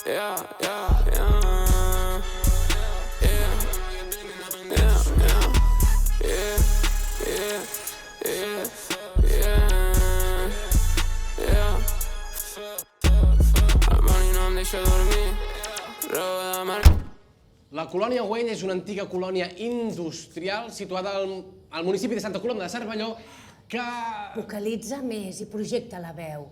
Yeah, yeah, yeah. Yeah, yeah, yeah. Yeah, yeah, yeah, yeah. El money no em deixa dormir. Roba de mar... La colònia Güell és una antiga colònia industrial situada al municipi de Santa Coloma de Cervelló que... Vocalitza més i projecta la veu.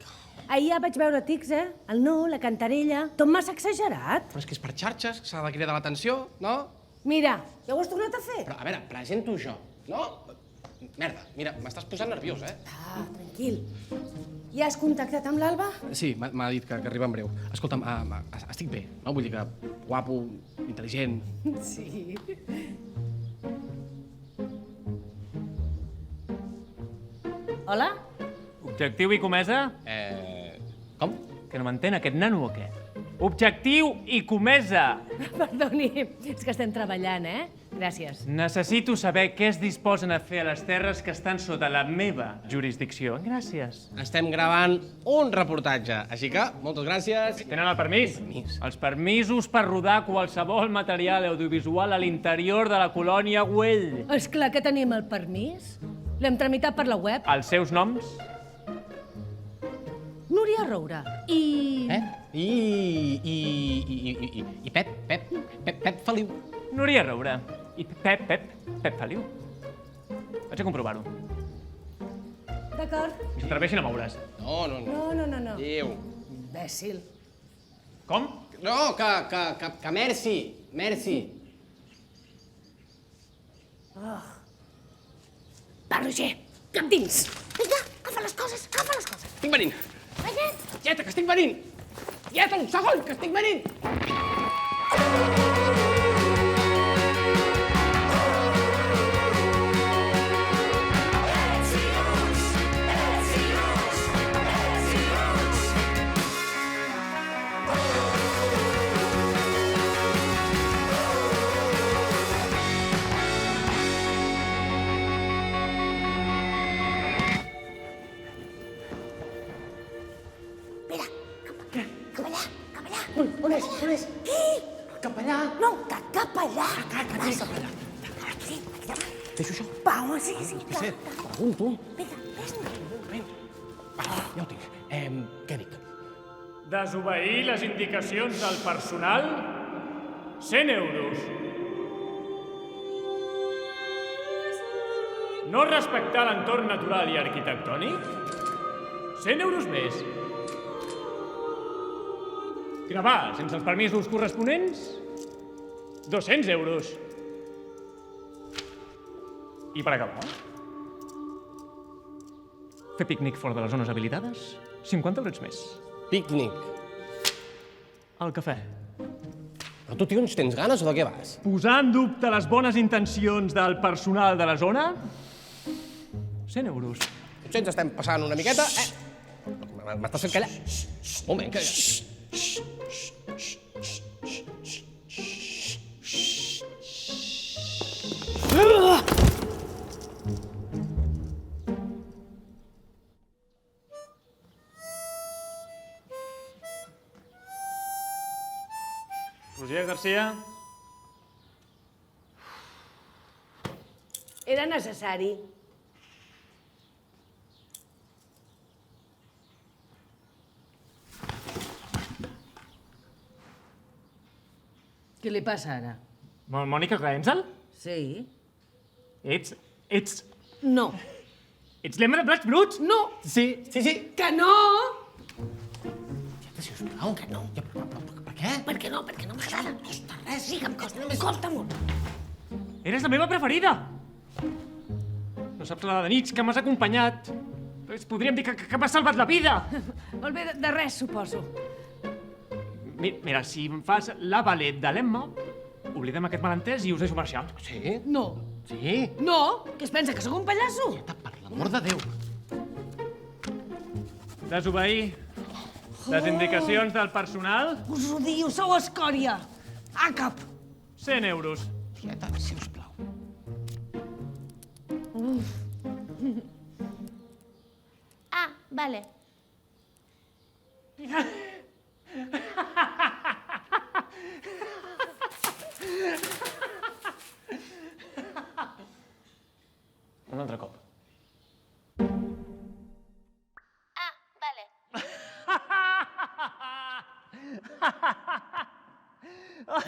Ahir ja vaig veure tics, El no, la cantarella... Tot massa exagerat. Però és que és per xarxes, s'ha de cridar l'atenció, no? Mira, ja ho has tornat a fer? Però, a veure, presento jo, no? Merda, mira, m'estàs posant nerviós, Tranquil. Ja has contactat amb l'Alba? Sí, m'ha dit que arriba en breu. Escolta'm, estic bé, no? Vull dir que guapo, intel·ligent... Sí. Hola? Objectiu i comesa? Com? Que no m'entén aquest nano o què? Objectiu i comesa! Perdoni, és que estem treballant, Gràcies. Necessito saber què es disposen a fer a les terres que estan sota la meva jurisdicció. Gràcies. Estem gravant un reportatge, així que, moltes gràcies. Tenen el permís? Els permisos per rodar qualsevol material audiovisual a l'interior de la colònia Güell. És clar que tenim el permís. L'hem tramitat per la web. Els seus noms? Núria Roura. I... I Pep Feliu. Núria Roura. I Pep Feliu. Vaig a comprovar-ho. D'acord. I s'atreveixin a moure's. No. Déu. Imbècil. Com? No, que merci. Va, Roger, cap dins. Vinga, agafa les coses. Estic venint. Quieta, que estic venint. Quieta, un segon, que estic venint. On és? Qui? Cap allà. No, cap allà. Aquí. Deixo això. Va, home, sí, clar. Pregunto. Vinga, vés-ne. Ja ho tinc. Què dic? Desobeir les indicacions del personal? 100 euros. No respectar l'entorn natural i arquitectònic? 100 euros més. Gravar sense els permisos corresponents? 200 euros. I per acabar? Fer pícnic fora de les zones habilitades? 50 euros més. Pícnic. Al cafè. Però tu, tio, ens tens ganes o de què vas? Posar en dubte les bones intencions del personal de la zona? 100 euros. Potser ens estem passant una miqueta, M'estàs fent callar. Un moment, que... Roger Garcia? Era necessari. Què li passa ara? Mònica Gaenzel? Sí. Ets... No. Ets l'Emma de Plats Bruts? No. Sí. Que no! Sisplau, que no. Per què? Per què no m'agrada? No costa res. Sí que em costa, només costa molt. Eres la meva preferida! No saps la de nits que m'has acompanyat. Podríem dir que m'has salvat la vida. Molt bé, de res, suposo. Mira, si em fas la ballet de l'Emma, oblidem aquest malentès i us deixo marxar. Sí? No. Sí? No? Que es pensa que sóc un pallasso? Per l'amor de Déu. Desobeir les indicacions del personal? Us odio, sou escòria. A cap. 100 euros. Quieta, sisplau. Ah, vale. un altre cop. Ah, vale.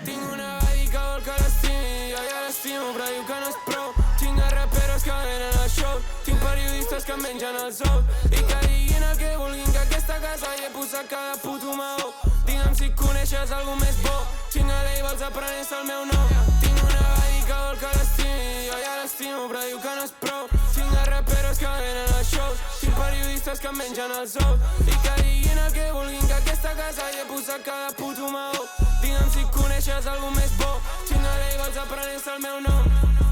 Tinc una baby que vol que l'estimi, jo ja l'estimo però diu que no és prou. Tinc raperos que venen al show, tinc periodistes que mengen els ous i que diguin el que vulguin, que aquesta casa hi he posat cada puto maó. Digue'm si coneixes algú més bo, tinc a labels aprenents el meu nom. Tinc una baby que vol que l'estimi, jo ja l'estimo però diu que no és prou. Tinc raperos que venen al show, tinc periodistes que mengen els ous i que diguin el que vulguin, que aquesta casa hi he posat cada puto maó. Digue'm si coneixes algú més bo, tinc a labels aprenents el meu nom.